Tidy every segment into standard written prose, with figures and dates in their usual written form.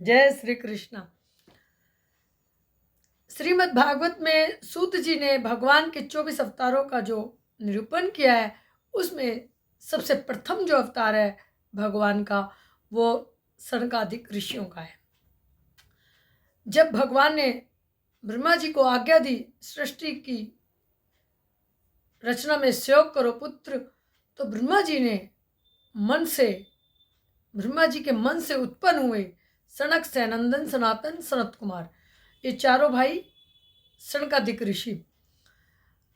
जय श्री कृष्ण। श्रीमद् भागवत में सूत जी ने भगवान के 24 अवतारों का जो निरूपण किया है, उसमें सबसे प्रथम जो अवतार है भगवान का, वो सनकादिक ऋषियों का है। जब भगवान ने ब्रह्मा जी को आज्ञा दी सृष्टि की रचना में सहयोग करो पुत्र, तो ब्रह्मा जी के मन से उत्पन्न हुए सनक, सैनंदन, सनातन, सनत कुमार, ये चारों भाई सनकादिक ऋषि।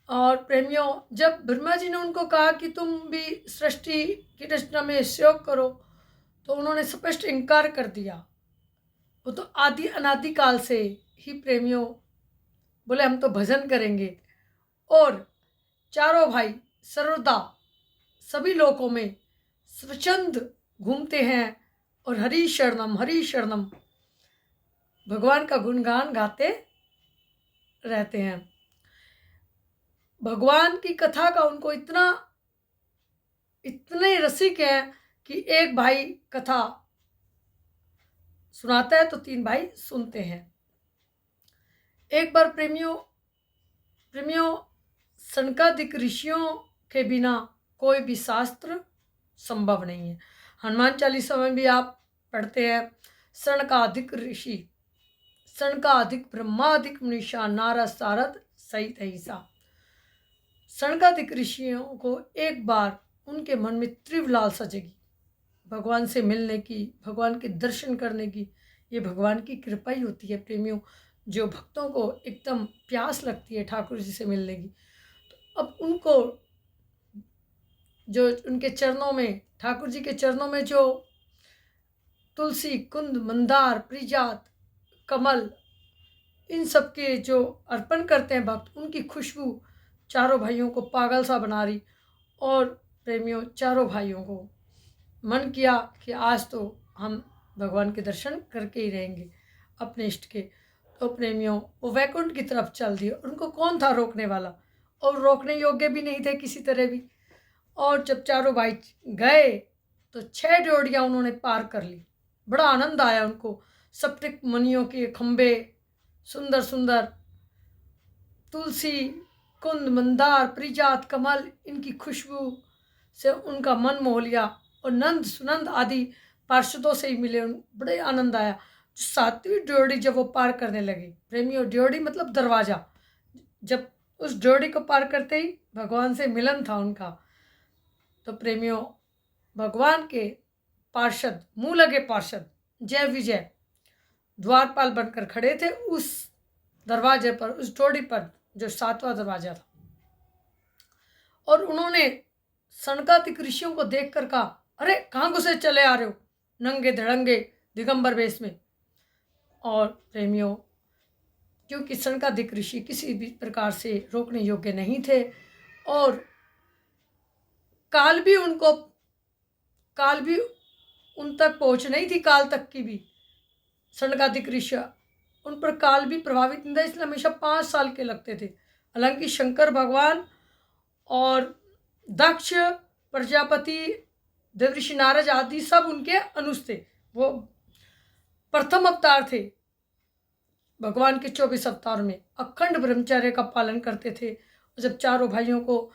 और प्रेमियों, जब ब्रह्मा जी ने उनको कहा कि तुम भी सृष्टि की रचना में सहयोग करो, तो उन्होंने स्पष्ट इनकार कर दिया। वो तो आदि अनादि काल से ही प्रेमियों बोले हम तो भजन करेंगे, और चारों भाई सर्वदा सभी लोकों में स्वच्छंद घूमते हैं और हरि शरणम भगवान का गुणगान गाते रहते हैं। भगवान की कथा का उनको इतने रसिक हैं कि एक भाई कथा सुनाता है तो 3 भाई सुनते हैं। एक बार प्रेमियों सनकादिक ऋषियों के बिना कोई भी शास्त्र संभव नहीं है। हनुमान चालीसा में भी आप पढ़ते हैं, सनकादिक ऋषि, सनकादिक ब्रह्मादिक मनीषा, नारद सारद सहित ऐसा। सनकादिक ऋषियों को एक बार उनके मन में तीव्र लालसा जगी भगवान से मिलने की, भगवान के दर्शन करने की। ये भगवान की कृपा ही होती है प्रेमियों, जो भक्तों को एकदम प्यास लगती है ठाकुर जी से मिलने की। तो अब उनको जो उनके चरणों में, ठाकुर जी के चरणों में जो तुलसी, कुंद, मंदार, प्रिजात, कमल, इन सब के जो अर्पण करते हैं भक्त, उनकी खुशबू चारों भाइयों को पागल सा बना रही। और प्रेमियों, चारों भाइयों को मन किया कि आज तो हम भगवान के दर्शन करके ही रहेंगे अपने इष्ट के। तो प्रेमियों, वो वैकुंठ की तरफ चल दिए। उनको कौन था रोकने वाला, और रोकने योग्य भी नहीं थे किसी तरह भी। और जब चारों भाई गए तो 6 ड्योढ़ियाँ उन्होंने पार कर ली। बड़ा आनंद आया उनको। सप्तक मुनियों के खंबे, सुंदर सुंदर तुलसी, कुंद, मंदार, प्रिजात, कमल, इनकी खुशबू से उनका मन मोह लिया। और नंद सुनंद आदि पार्षदों से ही मिले, बड़े आनंद आया। 7वीं ड्योढ़ी जब वो पार करने लगे, प्रेमियों, ड्योढ़ी मतलब दरवाजा, जब उस ड्योढ़ी को पार करते ही भगवान से मिलन था उनका। तो प्रेमियों, भगवान के पार्षद, मुँह लगे पार्षद जय विजय द्वारपाल बनकर खड़े थे उस दरवाजे पर, उस ड्योढ़ी पर, जो 7वां दरवाजा था। और उन्होंने सनकादिक ऋषियों को देखकर कहा, अरे कहाँ घुसे चले आ रहे हो नंगे धड़ंगे दिगंबर वेश में। और प्रेमियों, क्योंकि सनकादिक ऋषि किसी भी प्रकार से रोकने योग्य नहीं थे, और काल भी उन तक पहुँच नहीं थी, काल तक की भी सनकादिक ऋषि उन पर काल भी प्रभावित नहीं था, इसलिए हमेशा 5 साल के लगते थे। हालांकि शंकर भगवान और दक्ष, प्रजापति, देवऋषि नारद आदि सब उनके अनुज थे। वो प्रथम अवतार थे भगवान के 24 अवतार में। अखंड ब्रह्मचर्य का पालन करते थे। और जब चारों भाइयों को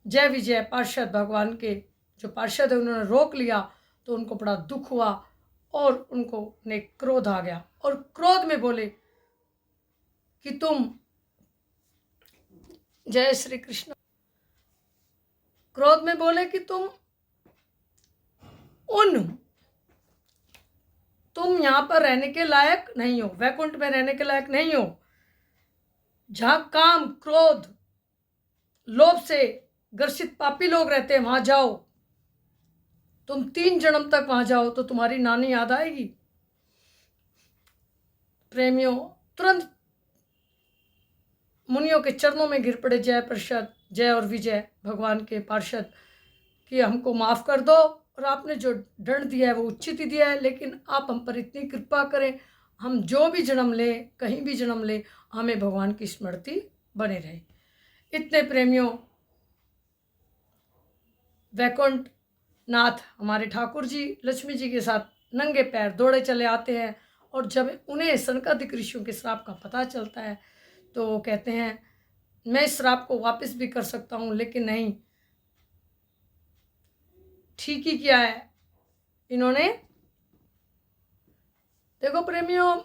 जय विजय पार्षद, भगवान के जो पार्षद है, उन्होंने रोक लिया, तो उनको बड़ा दुख हुआ और उनको ने क्रोध आ गया। और क्रोध में बोले कि तुम, जय श्री कृष्ण, क्रोध में बोले कि तुम यहाँ पर रहने के लायक नहीं हो, वैकुंठ में रहने के लायक नहीं हो। जहां काम, क्रोध, लोभ से ग्रसित पापी लोग रहते हैं, वहां जाओ। तुम 3 जन्म तक वहां जाओ तो तुम्हारी नानी याद आएगी। प्रेमियों, तुरंत मुनियों के चरणों में गिर पड़े जय प्रसाद, जय और विजय भगवान के पार्षद, कि हमको माफ़ कर दो, और आपने जो दंड दिया है वो उचित ही दिया है, लेकिन आप हम पर इतनी कृपा करें, हम जो भी जन्म लें, कहीं भी जन्म लें, हमें भगवान की स्मृति बने रहे। इतने प्रेमियों, वैकुंठ नाथ हमारे ठाकुर जी लक्ष्मी जी के साथ नंगे पैर दौड़े चले आते हैं। और जब उन्हें सनकादिक ऋषियों के श्राप का पता चलता है तो वो कहते हैं मैं इस श्राप को वापस भी कर सकता हूँ, लेकिन नहीं, ठीक ही किया है इन्होंने। देखो प्रेमियों,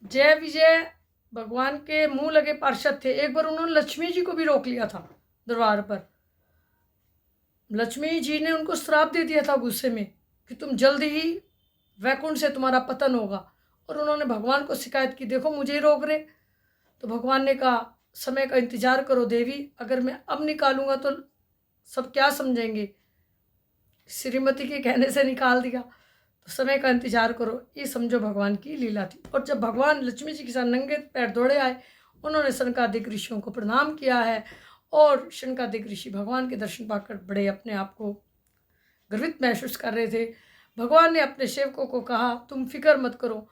जय विजय भगवान के मुंह लगे पार्षद थे। एक बार उन्होंने लक्ष्मी जी को भी रोक लिया था दरबार पर। लक्ष्मी जी ने उनको श्राप दे दिया था गुस्से में कि तुम जल्दी ही वैकुंठ से तुम्हारा पतन होगा। और उन्होंने भगवान को शिकायत की, देखो मुझे ही रोक रहे। तो भगवान ने कहा समय का इंतजार करो देवी, अगर मैं अब निकालूंगा तो सब क्या समझेंगे। श्रीमती के कहने से निकाल दिया, तो समय का इंतजार करो, ये समझो भगवान की लीला थी। और जब भगवान लक्ष्मी जी के साथ नंगे पैर दौड़े आए, उन्होंने सनकादिक ऋषियों को प्रणाम किया है। और सनकादिक ऋषि भगवान के दर्शन पाकर बड़े अपने आप को गर्वित महसूस कर रहे थे। भगवान ने अपने सेवकों को कहा, तुम फिक्र मत करो,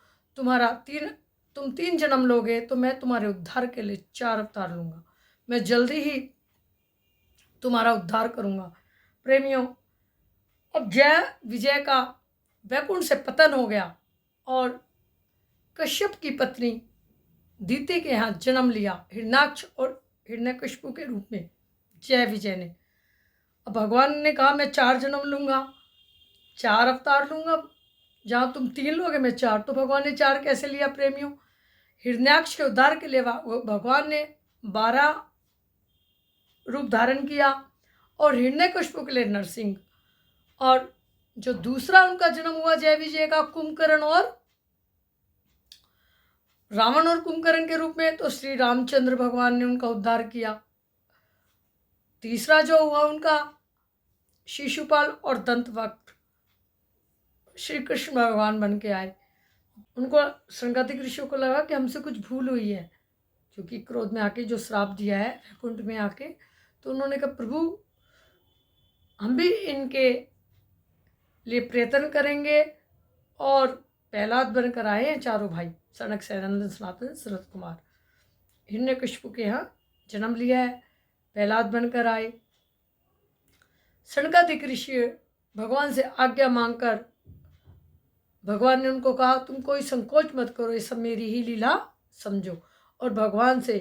तुम 3 जन्म लोगे तो मैं तुम्हारे उद्धार के लिए 4 अवतार लूँगा। मैं जल्दी ही तुम्हारा उद्धार करूँगा। प्रेमियों, अब जय विजय का वैकुंठ से पतन हो गया और कश्यप की पत्नी दीति के यहाँ जन्म लिया, हिरण्याक्ष और हिरण्यकशिपु के रूप में जय विजय ने। अब भगवान ने कहा मैं 4 जन्म लूँगा, 4 अवतार लूँगा। जहाँ तुम 3 लोगे मैं 4। तो भगवान ने 4 कैसे लिया प्रेमियों? हिरण्याक्ष के उद्धार के लिए भगवान ने 12 रूप धारण किया और हिरण्यकशिपु के लिए नरसिंह। और जो दूसरा उनका जन्म हुआ जय विजय का, कुंभकर्ण और रावण और कुंभकर्ण के रूप में, तो श्री रामचंद्र भगवान ने उनका उद्धार किया। तीसरा जो हुआ उनका शिशुपाल और दंतवक्र, श्री कृष्ण भगवान बन के आए। उनको सनकादिक ऋषियों को लगा कि हमसे कुछ भूल हुई है, क्योंकि क्रोध में आके जो श्राप दिया है वैकुंठ में आके। तो उन्होंने कहा प्रभु हम भी इनके लिए प्रयत्न करेंगे। और प्रहलाद बनकर आए हैं चारों भाई, सनक सनंदन सनातन शरद कुमार। हिरण्यकशिपु के यहाँ जन्म लिया है, प्रहलाद बनकर आए। सनकादिक ऋषि भगवान से आज्ञा मांगकर, भगवान ने उनको कहा तुम कोई संकोच मत करो, ये सब मेरी ही लीला समझो। और भगवान से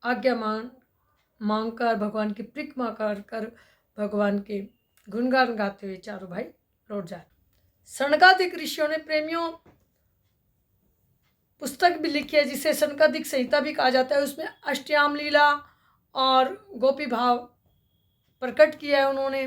आज्ञा मांगकर भगवान की परिक्रमा कर भगवान के गुणगान गाते हुए चारों भाई लौट जाए। सनकादिक ऋषियों ने प्रेमियों पुस्तक भी लिखी है जिसे सनकादिक संहिता भी कहा जाता है। उसमें अष्टयाम लीला और गोपी भाव प्रकट किया है उन्होंने।